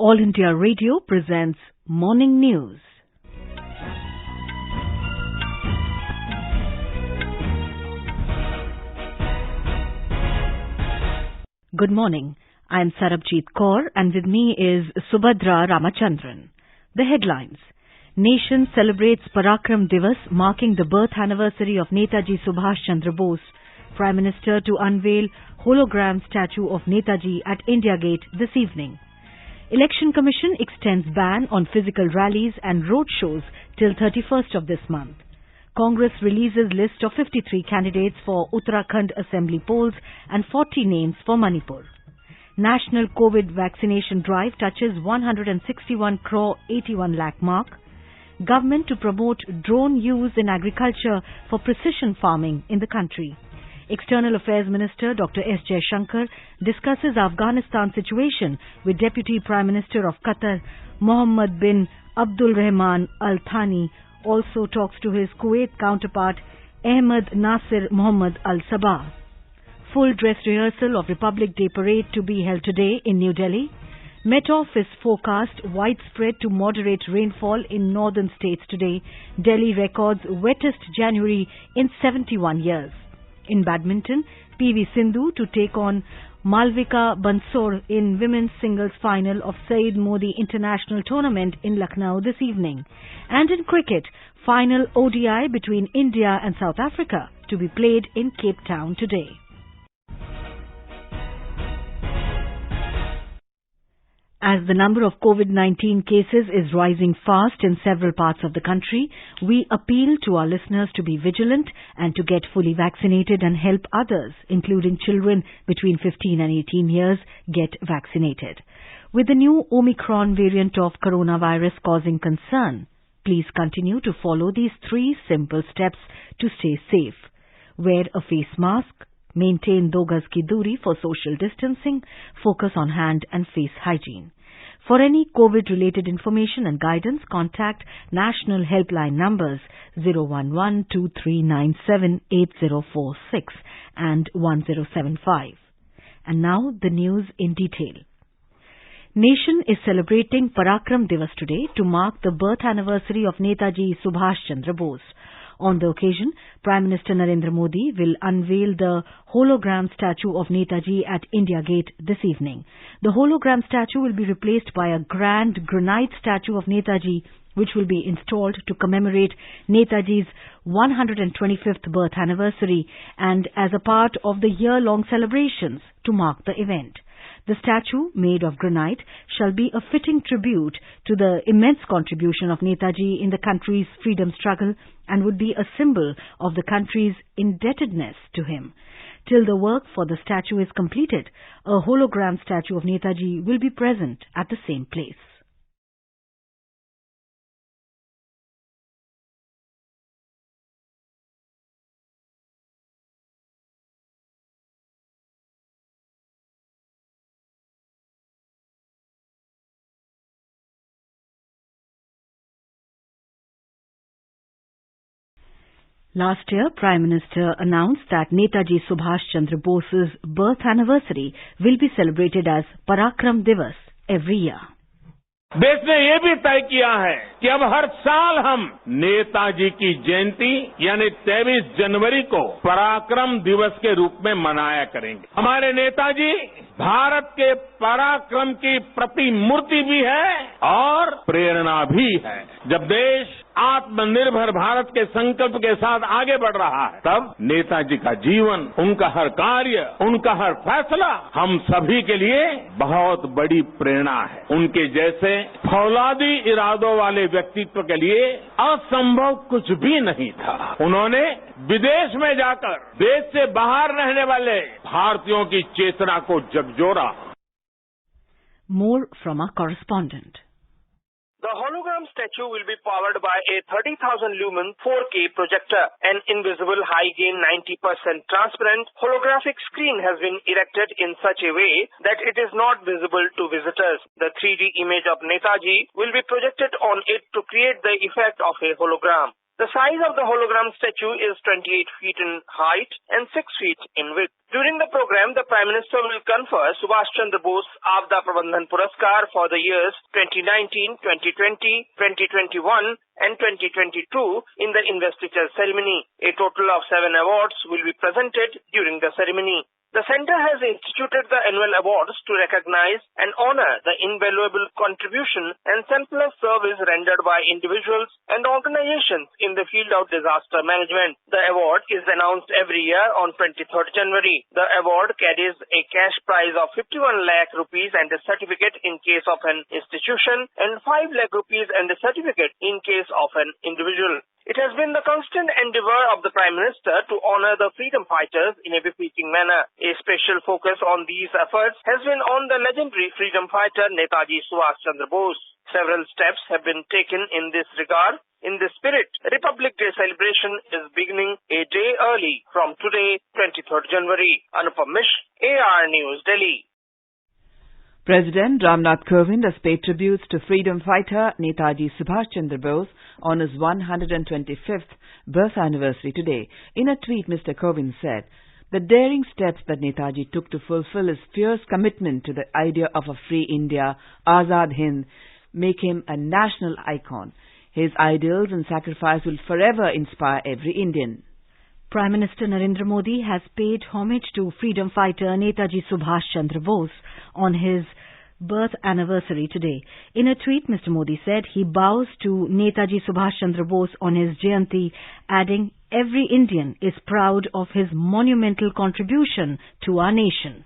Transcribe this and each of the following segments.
All India Radio presents Morning News. Good morning. I am Sarabjit Kaur and with me is Subhadra Ramachandran. The headlines. Nation celebrates Parakram Divas marking the birth anniversary of Netaji Subhash Chandra Bose. Prime Minister to unveil hologram statue of Netaji at India Gate this evening. Election Commission extends ban on physical rallies and road shows till 31st of this month. Congress releases list of 53 candidates for Uttarakhand Assembly polls and 40 names for Manipur. National COVID vaccination drive touches 161 crore 81 lakh mark. Government to promote drone use in agriculture for precision farming in the country. External Affairs Minister Dr. S. Jaishankar discusses Afghanistan situation with Deputy Prime Minister of Qatar, Mohammed bin Abdul Rahman Al Thani, also talks to his Kuwait counterpart, Ahmed Nasir Mohammed Al Sabah. Full dress rehearsal of Republic Day parade to be held today in New Delhi. Met Office forecast widespread to moderate rainfall in northern states today. Delhi records wettest January in 71 years. In badminton, PV Sindhu to take on Malvika Bansor in women's singles final of Saeed Modi International Tournament in Lucknow this evening. And in cricket, final ODI between India and South Africa to be played in Cape Town today. As the number of COVID-19 cases is rising fast in several parts of the country, we appeal to our listeners to be vigilant and to get fully vaccinated and help others, including children between 15 and 18 years, get vaccinated. With the new Omicron variant of coronavirus causing concern, please continue to follow these 3 simple steps to stay safe. Wear a face mask. Maintain 2 gaz ki duri for social distancing. Focus on hand and face hygiene. For any COVID-related information and guidance, contact National Helpline numbers 011-2397-8046 and 1075. And now the news in detail. Nation is celebrating Parakram Divas today to mark the birth anniversary of Netaji Subhash Chandra Bose. On the occasion, Prime Minister Narendra Modi will unveil the hologram statue of Netaji at India Gate this evening. The hologram statue will be replaced by a grand granite statue of Netaji, which will be installed to commemorate Netaji's 125th birth anniversary and as a part of the year-long celebrations to mark the event. The statue, made of granite, shall be a fitting tribute to the immense contribution of Netaji in the country's freedom struggle and would be a symbol of the country's indebtedness to him. Till the work for the statue is completed, a hologram statue of Netaji will be present at the same place. Last year, Prime Minister announced that Netaji Subhash Chandra Bose's birth anniversary will be celebrated as Parakram Divas every year. देश ने ये भी तय किया है कि अब हर साल हम नेताजी की जयंती यानी 23 जनवरी को पराक्रम दिवस के रूप में मनाया करेंगे। हमारे नेताजी भारत के पराक्रम की प्रतिमूर्ति भी है और प्रेरणा भी है। जब देश आत्मनिर्भर भारत के संकल्प के साथ आगे बढ़ रहा है, तब नेताजी का जीवन, उनका हर कार्य, उनका हर फैसला हम सभी के लिए बहुत बड़ी प्रेरणा है। उनके जैसे फौलादी इरादों वाले व्यक्तित्व के लिए असंभव कुछ भी नहीं था। उन्होंने विदेश में जाकर देश से बाहर रहने वाले भारतीयों की चेतना को झकझोरा। More from our correspondent. The hologram statue will be powered by a 30,000 lumen 4K projector. An invisible high-gain 90% transparent holographic screen has been erected in such a way that it is not visible to visitors. The 3D image of Netaji will be projected on it to create the effect of a hologram. The size of the hologram statue is 28 feet in height and 6 feet in width. During the program, the Prime Minister will confer Subhash Chandra Bose Aapda Prabandhan Puraskar for the years 2019, 2020, 2021 and 2022 in the investiture ceremony. A total of 7 awards will be presented during the ceremony. The Centre has instituted the annual awards to recognize and honor the invaluable contribution and selfless service rendered by individuals and organizations in the field of disaster management. The award is announced every year on 23rd January. The award carries a cash prize of 51 lakh rupees and a certificate in case of an institution and 5 lakh rupees and a certificate in case of an individual. It has been the constant endeavor of the Prime Minister to honor the freedom fighters in a befitting manner. A special focus on these efforts has been on the legendary freedom fighter Netaji Subhash Chandra Bose. Several steps have been taken in this regard. In this spirit, Republic Day celebration is beginning a day early from today, 23rd January. Anupam Mish, AR News, Delhi. President Ramnath Kovind has paid tributes to freedom fighter Netaji Subhash Chandra Bose on his 125th birth anniversary today. In a tweet, Mr. Kovind said, "The daring steps that Netaji took to fulfill his fierce commitment to the idea of a free India, Azad Hind, make him a national icon. His ideals and sacrifice will forever inspire every Indian." Prime Minister Narendra Modi has paid homage to freedom fighter Netaji Subhash Chandra Bose on his birth anniversary today. In a tweet, Mr. Modi said he bows to Netaji Subhash Chandra Bose on his Jayanti, adding, "Every Indian is proud of his monumental contribution to our nation."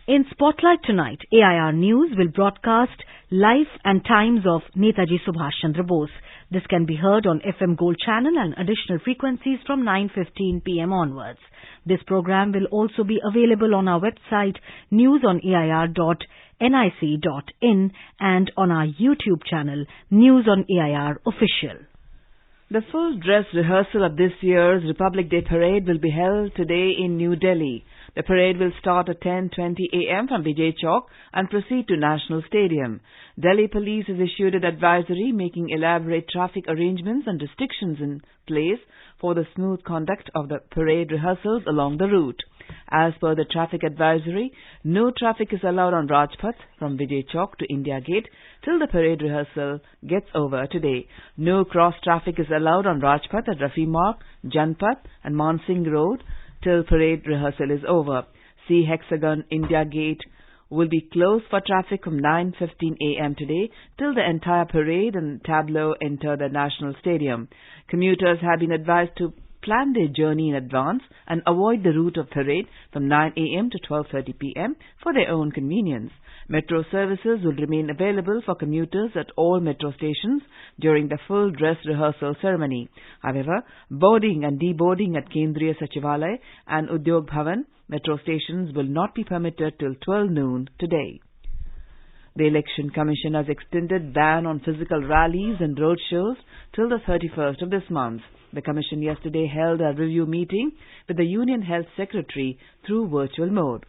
In Spotlight tonight, AIR News will broadcast life and times of Netaji Subhash Chandra Bose. This can be heard on FM Gold channel and additional frequencies from 9:15 p.m. onwards. This program will also be available on our website newsonair.nic.in and on our YouTube channel News on AIR Official. The full dress rehearsal of this year's Republic Day Parade will be held today in New Delhi. The parade will start at 10:20 a.m. from Vijay Chowk and proceed to National Stadium. Delhi Police has issued an advisory making elaborate traffic arrangements and restrictions in place for the smooth conduct of the parade rehearsals along the route. As per the traffic advisory, no traffic is allowed on Rajpath from Vijay Chowk to India Gate till the parade rehearsal gets over today. No cross traffic is allowed on Rajpath at Rafi Marg, Janpath and Mansingh Road till parade rehearsal is over. C Hexagon India Gate will be closed for traffic from 9:15 a.m. today till the entire parade and tableau enter the National Stadium. Commuters have been advised to plan their journey in advance and avoid the route of parade from 9 a.m. to 12:30 p.m. for their own convenience. Metro services will remain available for commuters at all metro stations during the full dress rehearsal ceremony. However, boarding and deboarding at Kendriya Sachivalaya and Udyog Bhavan metro stations will not be permitted till 12 noon today. The Election Commission has extended ban on physical rallies and road shows till the 31st of this month. The Commission yesterday held a review meeting with the Union Health Secretary through virtual mode.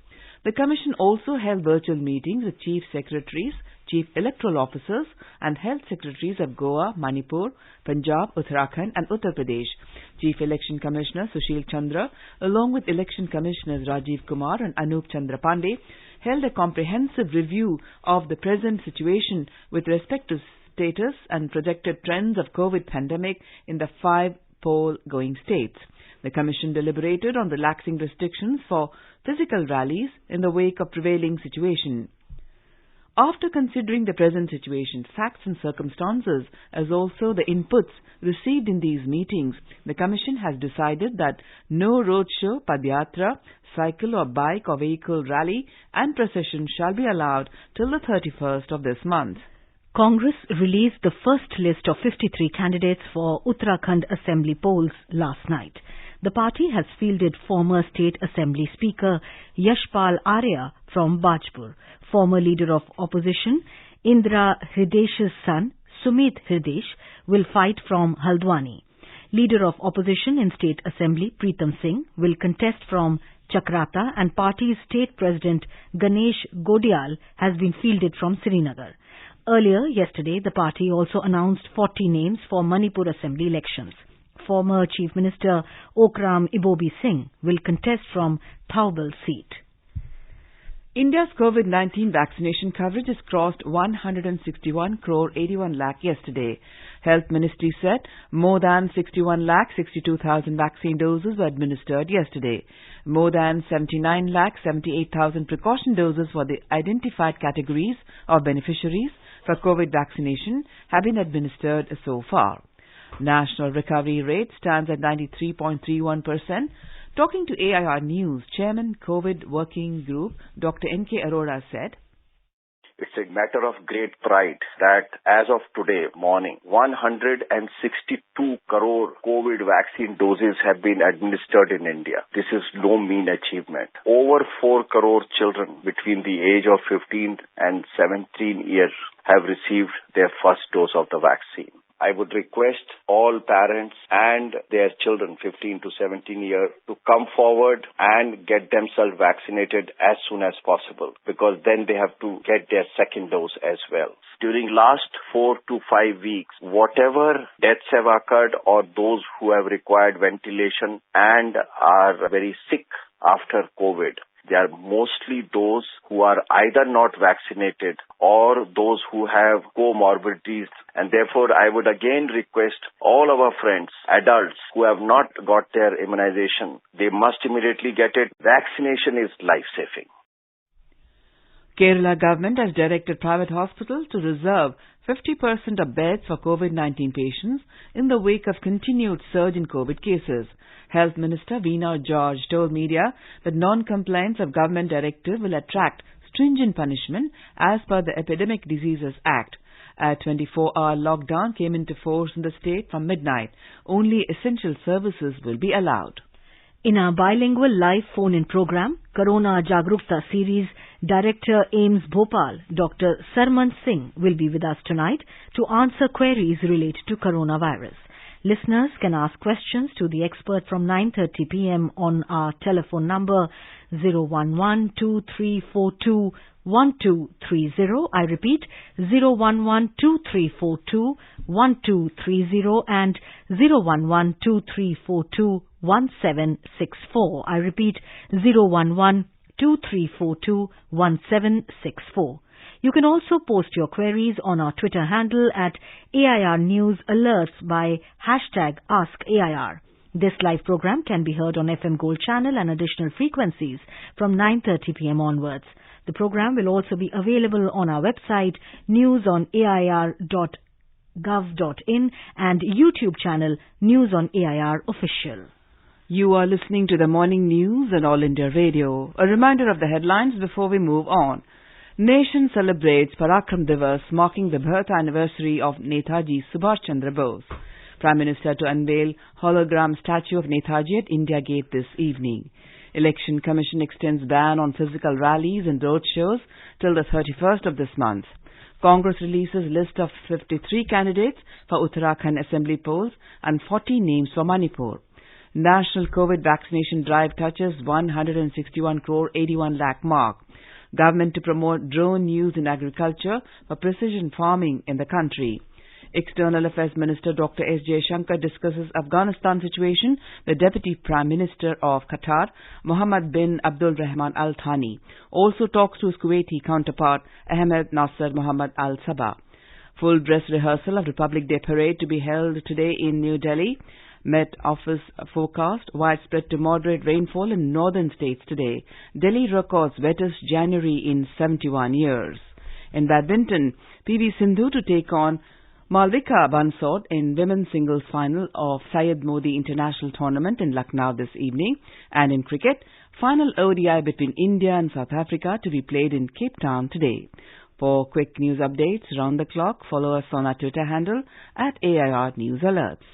The Commission also held virtual meetings with Chief Secretaries, Chief Electoral Officers and Health Secretaries of Goa, Manipur, Punjab, Uttarakhand and Uttar Pradesh. Chief Election Commissioner Sushil Chandra, along with Election Commissioners Rajiv Kumar and Anup Chandra Pandey, held a comprehensive review of the present situation with respect to status and projected trends of COVID pandemic in the 5 poll-going states. The Commission deliberated on relaxing restrictions for physical rallies in the wake of prevailing situation. After considering the present situation, facts and circumstances, as also the inputs received in these meetings, the Commission has decided that no roadshow, padyatra, cycle or bike or vehicle rally and procession shall be allowed till the 31st of this month. Congress released the first list of 53 candidates for Uttarakhand Assembly polls last night. The party has fielded former State Assembly Speaker Yashpal Arya from Bajpur, former Leader of Opposition Indra Hridesh's son Sumit Hridesh will fight from Haldwani. Leader of Opposition in State Assembly Pritam Singh will contest from Chakrata and party's State President Ganesh Godial has been fielded from Srinagar. Earlier yesterday, the party also announced 40 names for Manipur Assembly elections. former Chief Minister Okram Ibobi Singh will contest from Thoubal seat. India's COVID-19 vaccination coverage has crossed 161 crore 81 lakh yesterday. Health Ministry said more than 61 lakh 62,000 vaccine doses were administered yesterday. More than 79 lakh 78,000 precaution doses for the identified categories of beneficiaries for COVID vaccination have been administered so far. National recovery rate stands at 93.31%. Talking to AIR News, Chairman COVID Working Group Dr. N.K. Arora said, "It's a matter of great pride that as of today morning, 162 crore COVID vaccine doses have been administered in India. This is no mean achievement. Over 4 crore children between the age of 15 and 17 years have received their first dose of the vaccine. I would request all parents and their children 15 to 17 years to come forward and get themselves vaccinated as soon as possible, because then they have to get their second dose as well. During last 4 to 5 weeks, whatever deaths have occurred or those who have required ventilation and are very sick after COVID, they are mostly those who are either not vaccinated or those who have comorbidities. And therefore, I would again request all our friends, adults who have not got their immunization, they must immediately get it. Vaccination is life-saving." Kerala government has directed private hospitals to reserve 50% of beds for COVID-19 patients in the wake of continued surge in COVID cases. Health Minister Veena George told media that non-compliance of government directive will attract stringent punishment as per the Epidemic Diseases Act. A 24-hour lockdown came into force in the state from midnight. Only essential services will be allowed. In our bilingual live phone-in program, Corona Jagrukta series, Director AIMS Bhopal, Dr. Sarman Singh will be with us tonight to answer queries related to coronavirus. Listeners can ask questions to the expert from 9:30 p.m. on our telephone number 011-2342-1230. I repeat, 011-2342-1230 and 011-2342-1764. I repeat, 011-2342-1764. You can also post your queries on our Twitter handle at AIR News Alerts by hashtag AskAIR. This live program can be heard on FM Gold channel and additional frequencies from 9:30 p.m. onwards. The program will also be available on our website newsonair.gov.in and YouTube channel News on AIR Official. You are listening to the morning news on All India Radio. A reminder of the headlines before we move on. Nation celebrates Parakram Divas, marking the birth anniversary of Netaji Subhash Chandra Bose. Prime Minister to unveil hologram statue of Netaji at India Gate this evening. Election Commission extends ban on physical rallies and road shows till the 31st of this month. Congress releases list of 53 candidates for Uttarakhand assembly polls and 40 names for Manipur. National COVID vaccination drive touches 161 crore 81 lakh mark. Government to promote drone use in agriculture for precision farming in the country. External Affairs Minister Dr. S. Jaishankar discusses Afghanistan situation with Deputy Prime Minister of Qatar, Mohammed bin Abdul Rahman Al Thani. Also talks to his Kuwaiti counterpart, Ahmed Nasser Mohammed Al Sabah. Full dress rehearsal of Republic Day Parade to be held today in New Delhi. Met Office forecast widespread to moderate rainfall in northern states today. Delhi records wettest January in 71 years. In badminton, PV Sindhu to take on Malvika Bansod in women's singles final of Syed Modi International Tournament in Lucknow this evening. And in cricket, final ODI between India and South Africa to be played in Cape Town today. For quick news updates round the clock, follow us on our Twitter handle at AIR News Alerts.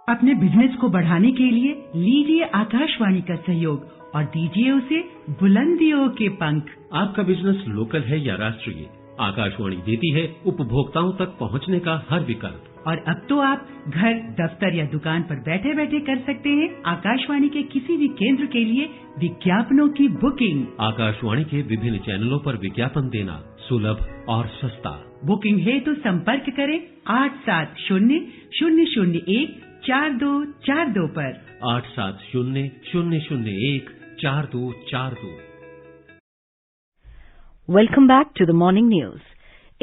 अपने business को बढ़ाने के लिए लीजिए आकाशवाणी का सहयोग और दीजिए उसे बुलंदियों के पंख। आपका बिजनेस लोकल है या राष्ट्रीय, आकाशवाणी देती है उपभोक्ताओं तक पहुंचने का हर विकल्प। और अब तो आप घर, दफ्तर या दुकान पर बैठे बैठे कर सकते हैं आकाशवाणी के किसी भी केंद्र के लिए विज्ञापनों की बुकिंग। आकाशवाणी के विभिन्न चैनलों पर विज्ञापन देना सुलभ और सस्ता। बुकिंग है तो संपर्क करें 8700014242 पर। 8700014242। Welcome back to the morning news.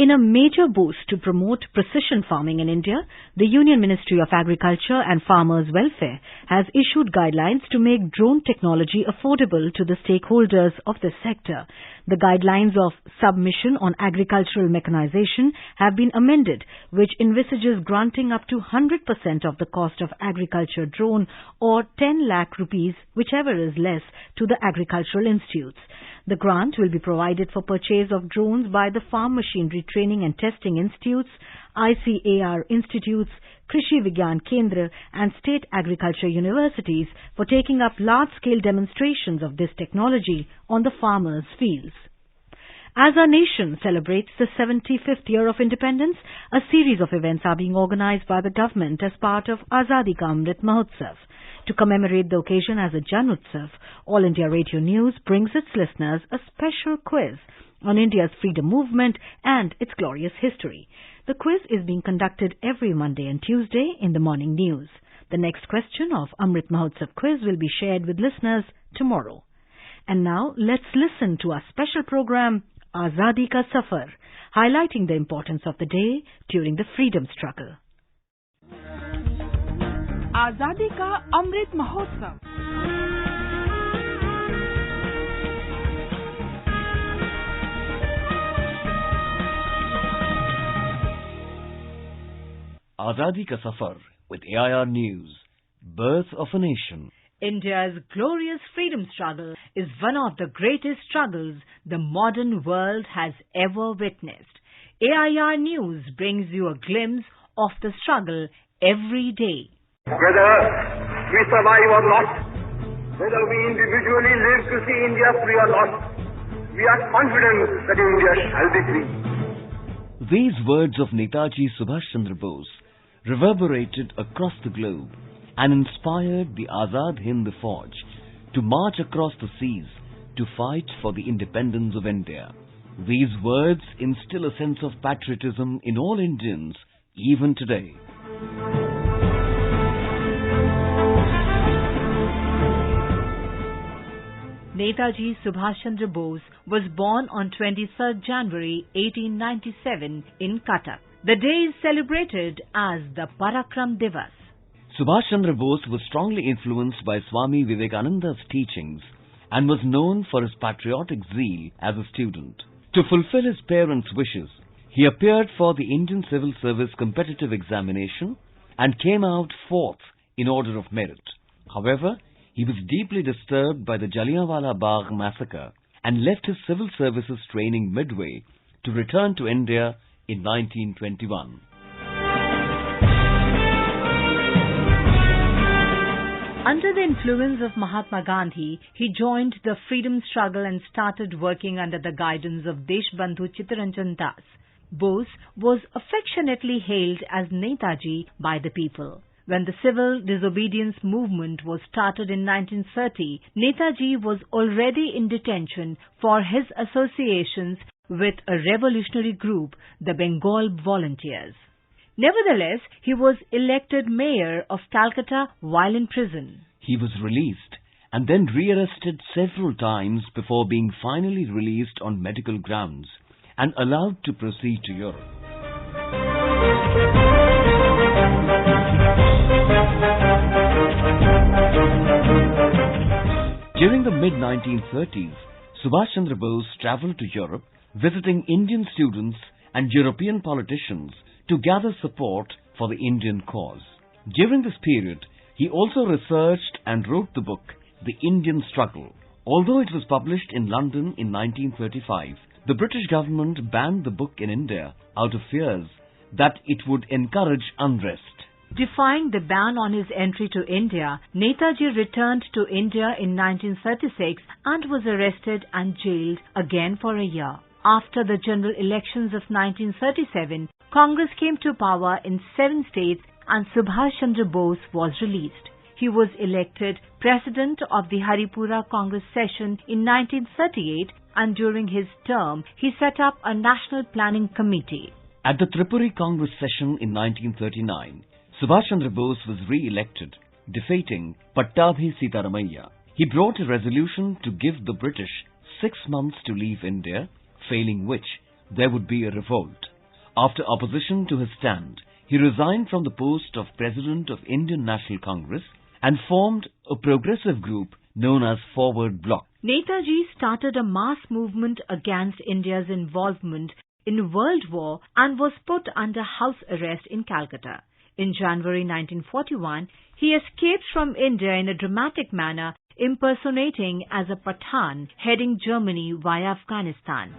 In a major boost to promote precision farming in India, the Union Ministry of Agriculture and Farmers' Welfare has issued guidelines to make drone technology affordable to the stakeholders of this sector. The guidelines of Submission on Agricultural Mechanization have been amended, which envisages granting up to 100% of the cost of agriculture drone or 10 lakh rupees, whichever is less, to the agricultural institutes. The grant will be provided for purchase of drones by the Farm Machinery Training and Testing Institutes, ICAR institutes, Krishi Vigyan Kendra and state agriculture universities for taking up large-scale demonstrations of this technology on the farmers' fields. As our nation celebrates the 75th year of independence, a series of events are being organized by the government as part of Azadi Ka Amrit Mahotsav. To commemorate the occasion as a Jan Utsav, All India Radio News brings its listeners a special quiz on India's freedom movement and its glorious history. The quiz is being conducted every Monday and Tuesday in the morning news. The next question of Amrit Mahotsav quiz will be shared with listeners tomorrow. And now let's listen to our special program Azadi Ka Safar, highlighting the importance of the day during the freedom struggle. आजादी का Amrit Mahotsav. Azadi Ka Safar with AIR News, Birth of a Nation. India's glorious freedom struggle is one of the greatest struggles the modern world has ever witnessed. AIR News brings you a glimpse of the struggle every day. Whether we survive or not, whether we individually live to see India free or not, we are confident that India shall be free. These words of Netaji Subhash Chandra Bose reverberated across the globe and inspired the Azad Hind Fauj to march across the seas to fight for the independence of India. These words instill a sense of patriotism in all Indians even today. Netaji Subhash Chandra Bose was born on 23rd January 1897 in Cuttack. The day is celebrated as the Parakram Divas. Subhash Chandra Bose was strongly influenced by Swami Vivekananda's teachings and was known for his patriotic zeal as a student. To fulfill his parents' wishes, he appeared for the Indian Civil Service competitive examination and came out fourth in order of merit. However, he was deeply disturbed by the Jallianwala Bagh massacre and left his civil services training midway to return to India in 1921. Under the influence of Mahatma Gandhi, he joined the freedom struggle and started working under the guidance of Deshbandhu Chittaranjan Das. Bose was affectionately hailed as Netaji by the people. When the civil disobedience movement was started in 1930, Netaji was already in detention for his associations with a revolutionary group, the Bengal Volunteers. Nevertheless, he was elected mayor of Calcutta while in prison. He was released and then rearrested several times before being finally released on medical grounds and allowed to proceed to Europe. During the mid-1930s, Subhash Chandra Bose travelled to Europe, visiting Indian students and European politicians to gather support for the Indian cause. During this period, he also researched and wrote the book, The Indian Struggle. Although it was published in London in 1935, the British government banned the book in India out of fears that it would encourage unrest. Defying the ban on his entry to India, Netaji returned to India in 1936 and was arrested and jailed again for a year. After the general elections of 1937, Congress came to power in 7 states and Subhash Chandra Bose was released. He was elected President of the Haripura Congress session in 1938 and during his term, he set up a national planning committee. At the Tripuri Congress session in 1939, Subhash Chandra Bose was re-elected, defeating Pattabhi Sitaramaiah. He brought a resolution to give the British 6 months to leave India, failing which there would be a revolt. After opposition to his stand, he resigned from the post of President of Indian National Congress and formed a progressive group known as Forward Bloc. Netaji started a mass movement against India's involvement in World War and was put under house arrest in Calcutta. In January 1941, he escaped from India in a dramatic manner, impersonating as a Pathan heading Germany via Afghanistan.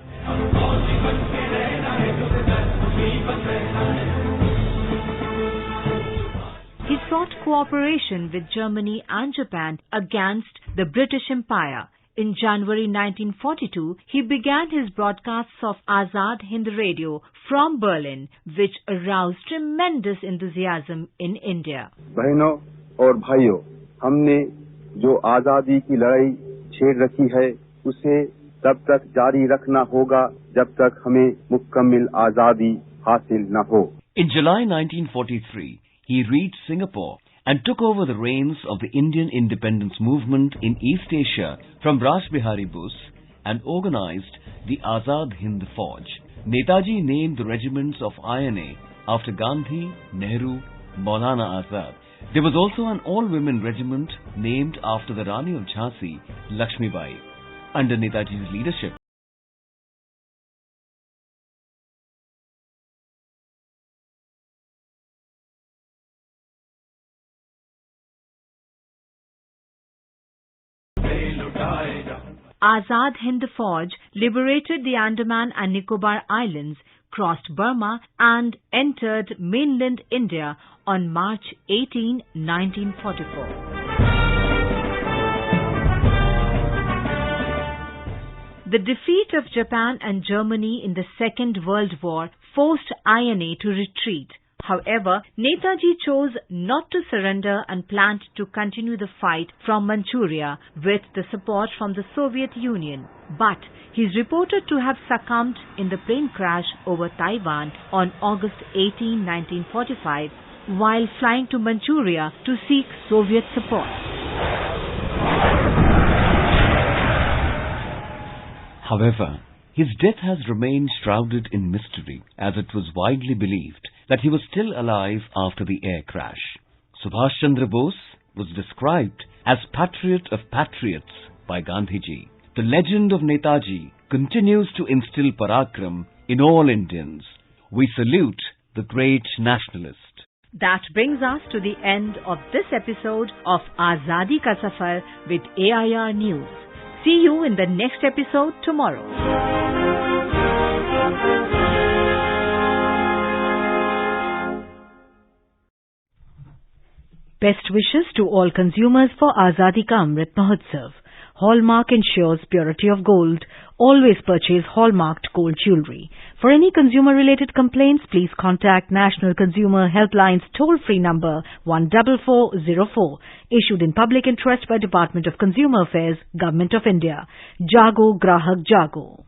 He sought cooperation with Germany and Japan against the British Empire. In January 1942, he began his broadcasts of Azad Hind Radio from Berlin, which aroused tremendous enthusiasm in India. बहनों और भाइयों, हमने जो आजादी की लड़ाई छेड़ रखी है, उसे तब तक जारी रखना होगा जब तक हमें मुकम्मल आजादी हासिल न हो. In July 1943, he reached Singapore and took over the reins of the Indian independence movement in East Asia from Raj Bihari Bose and organized the Azad Hind Fauj. Netaji named the regiments of INA after Gandhi, Nehru, Maulana Azad. There was also an all-women regiment named after the Rani of Jhansi, Lakshmibai. Under Netaji's leadership, Azad Hind Fauj liberated the Andaman and Nicobar Islands, crossed Burma and entered mainland India on March 18, 1944. The defeat of Japan and Germany in the Second World War forced INA to retreat. However, Netaji chose not to surrender and planned to continue the fight from Manchuria with the support from the Soviet Union. But he is reported to have succumbed in the plane crash over Taiwan on August 18, 1945, while flying to Manchuria to seek Soviet support. however, his death has remained shrouded in mystery, as it was widely believed that he was still alive after the air crash. Subhash Chandra Bose was described as patriot of patriots by Gandhiji. The legend of Netaji continues to instill parakram in all Indians. We salute the great nationalist. That brings us to the end of this episode of Azadi Ka Safar with AIR News. See you in the next episode tomorrow. Best wishes to all consumers for Azadi Ka Amrit Mahotsav. Hallmark ensures purity of gold. Always purchase hallmarked gold jewelry. For any consumer-related complaints, please contact National Consumer Helpline's toll-free number 14404, issued in public interest by Department of Consumer Affairs, Government of India. Jago Grahak Jago.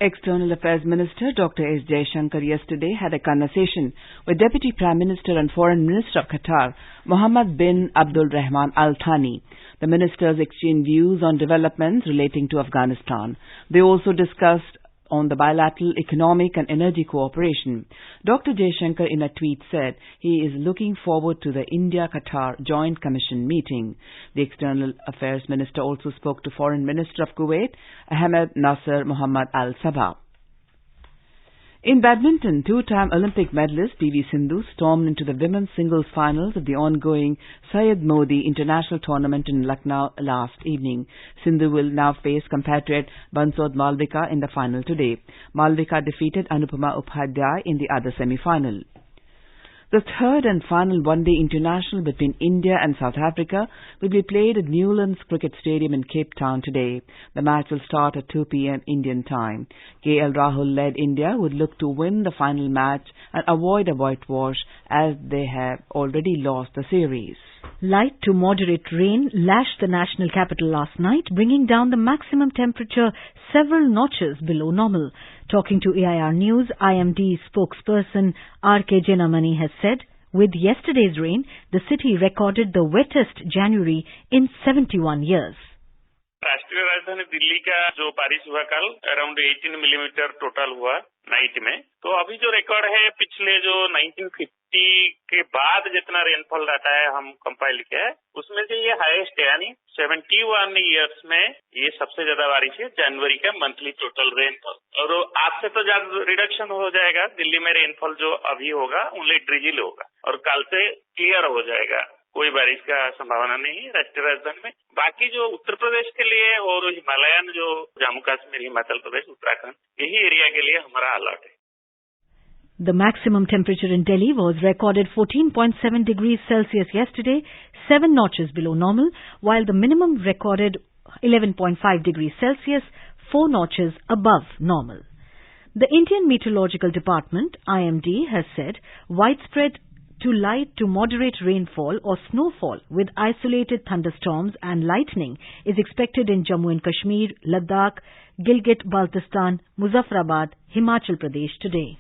External Affairs Minister Dr. S. Jaishankar yesterday had a conversation with Deputy Prime Minister and Foreign Minister of Qatar, Mohammed bin Abdul Rahman Al Thani. The ministers exchanged views on developments relating to Afghanistan. They also discussed on the bilateral economic and energy cooperation. Dr. Jaishankar in a tweet said he is looking forward to the India-Qatar Joint Commission meeting. The External Affairs Minister also spoke to Foreign Minister of Kuwait, Ahmed Nasser Muhammad Al Sabah. In badminton, two-time Olympic medalist P.V. Sindhu stormed into the women's singles finals of the ongoing Syed Modi International Tournament in Lucknow last evening. Sindhu will now face compatriot Bansod Malvika in the final today. Malvika defeated Anupama Upadhyay in the other semi-final. The third and final one-day international between India and South Africa will be played at Newlands Cricket Stadium in Cape Town today. The match will start at 2 p.m. Indian time. KL Rahul-led India would look to win the final match and avoid a whitewash, as they have already lost the series. Light to moderate rain lashed the national capital last night, bringing down the maximum temperature several notches below normal. Talking to AIR News, IMD spokesperson R.K. Jenamani has said, with yesterday's rain, the city recorded the wettest January in 71 years. राष्ट्रीय राजधानी दिल्ली का जो बारिश हुआ कल around 18 millimetre total हुआ night में। तो अभी जो रिकॉर्ड है पिछले जो 1950 के बाद जितना रेनफॉल डाटा है हम कंपाइल किया है उसमें से ये हाईएस्ट है, यानी 71 इयर्स में ये सबसे ज्यादा बारिश है जनवरी का मंथली टोटल रेनफॉल। और आज से तो ज्यादा रिडक्शन हो जाएगा, दिल्ली में रेनफॉल जो अभी होगा ओनली ड्रिजिल होगा और कल से क्लियर हो जाएगा, कोई बारिश का संभावना नहीं है राष्ट्रीय राजधानी में। बाकी जो उत्तर प्रदेश के लिए और हिमालयन जो जम्मू कश्मीर, हिमाचल प्रदेश, उत्तराखंड यही एरिया के लिए हमारा अलर्ट है। The maximum temperature in Delhi was recorded 14.7 degrees Celsius yesterday, 7 notches below normal, while the minimum recorded 11.5 degrees Celsius, 4 notches above normal. The Indian Meteorological Department, IMD, has said widespread to light to moderate rainfall or snowfall with isolated thunderstorms and lightning is expected in Jammu and Kashmir, Ladakh, Gilgit-Baltistan, Muzaffarabad, Himachal Pradesh today.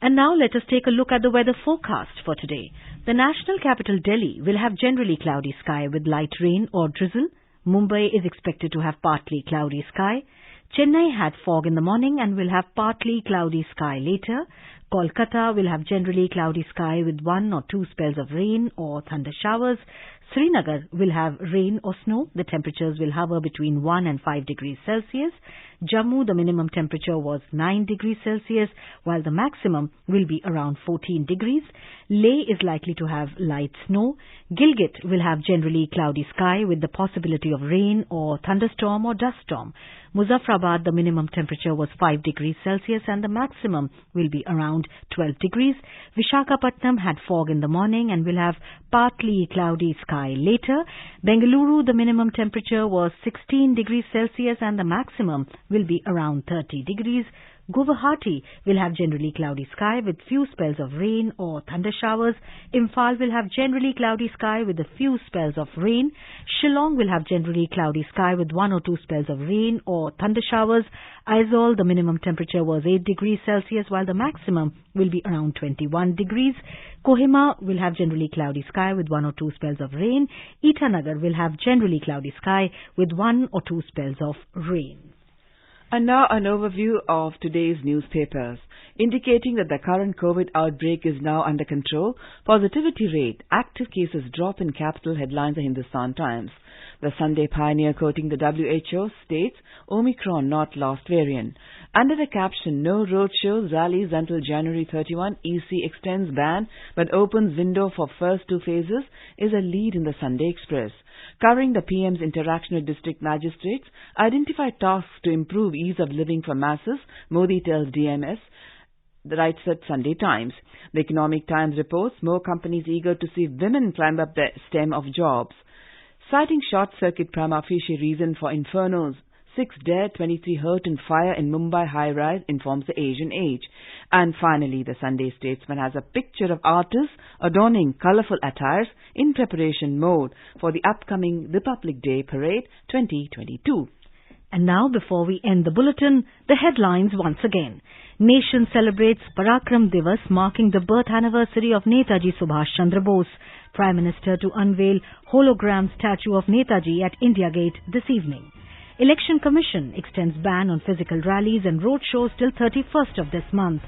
And now let us take a look at the weather forecast for today. The national capital Delhi will have generally cloudy sky with light rain or drizzle. Mumbai is expected to have partly cloudy sky. Chennai had fog in the morning and will have partly cloudy sky later. Kolkata will have generally cloudy sky with 1 or 2 spells of rain or thunder showers. Srinagar will have rain or snow. The temperatures will hover between 1 and 5 degrees Celsius. Jammu, the minimum temperature was 9 degrees Celsius, while the maximum will be around 14 degrees. Leh is likely to have light snow. Gilgit will have generally cloudy sky with the possibility of rain or thunderstorm or dust storm. Muzaffarabad, the minimum temperature was 5 degrees Celsius and the maximum will be around 12 degrees. Vishakhapatnam had fog in the morning and will have partly cloudy sky later. Bengaluru, the minimum temperature was 16 degrees Celsius and the maximum will be around 30 degrees. Guwahati will have generally cloudy sky with few spells of rain or thunder showers. Imphal will have generally cloudy sky with a few spells of rain. Shillong will have generally cloudy sky with 1 or 2 spells of rain or thunder showers. Aizawl, the minimum temperature was 8 degrees Celsius while the maximum will be around 21 degrees. Kohima will have generally cloudy sky with 1 or 2 spells of rain. Itanagar will have generally cloudy sky with 1 or 2 spells of rain. And now an overview of today's newspapers. Indicating that the current COVID outbreak is now under control, positivity rate, active cases drop in capital, headlines the Hindustan Times. The Sunday Pioneer, quoting the WHO, states Omicron not last variant. Under the caption, no roadshows, rallies until January 31, EC extends ban but opens window for first 2 phases, is a lead in the Sunday Express. Covering the PM's interaction with district magistrates, identify tasks to improve ease of living for masses, Modi tells DMS, writes at Sunday Times. The Economic Times reports more companies eager to see women climb up the stem of jobs. Citing short-circuit prima facie reason for infernos, 6 dead, 23 hurt in fire in Mumbai high-rise, informs the Asian Age. And finally, the Sunday Statesman has a picture of artists adorning colourful attires in preparation mode for the upcoming Republic Day Parade 2022. And now, before we end the bulletin, the headlines once again. Nation celebrates Parakram Divas, marking the birth anniversary of Netaji Subhash Chandra Bose. Prime Minister to unveil hologram statue of Netaji at India Gate this evening. Election Commission extends ban on physical rallies and road shows till 31st of this month.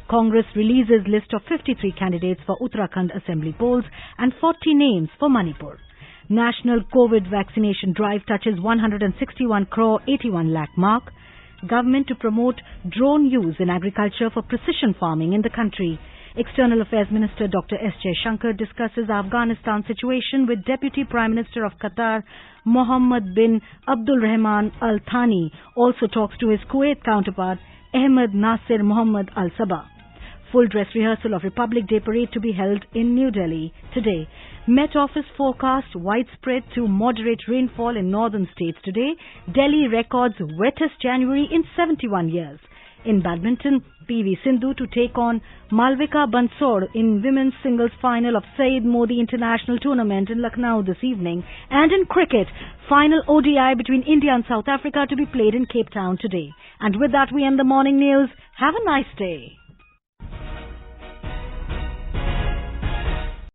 Congress releases list of 53 candidates for Uttarakhand Assembly polls and 40 names for Manipur. National COVID vaccination drive touches 161 crore 81 lakh mark. Government to promote drone use in agriculture for precision farming in the country. External Affairs Minister Dr. S. Jaishankar discusses Afghanistan situation with Deputy Prime Minister of Qatar, Mohammed bin Abdul Rahman Al Thani. Also talks to his Kuwait counterpart, Ahmed Nasir Mohammed Al Sabah. Full dress rehearsal of Republic Day Parade to be held in New Delhi today. Met Office forecast widespread to moderate rainfall in northern states today. Delhi records wettest January in 71 years. In badminton, PV Sindhu to take on Malvika Bansod in women's singles final of Syed Modi International Tournament in Lucknow this evening. And in cricket, final ODI between India and South Africa to be played in Cape Town today. And with that, we end the morning news. Have a nice day.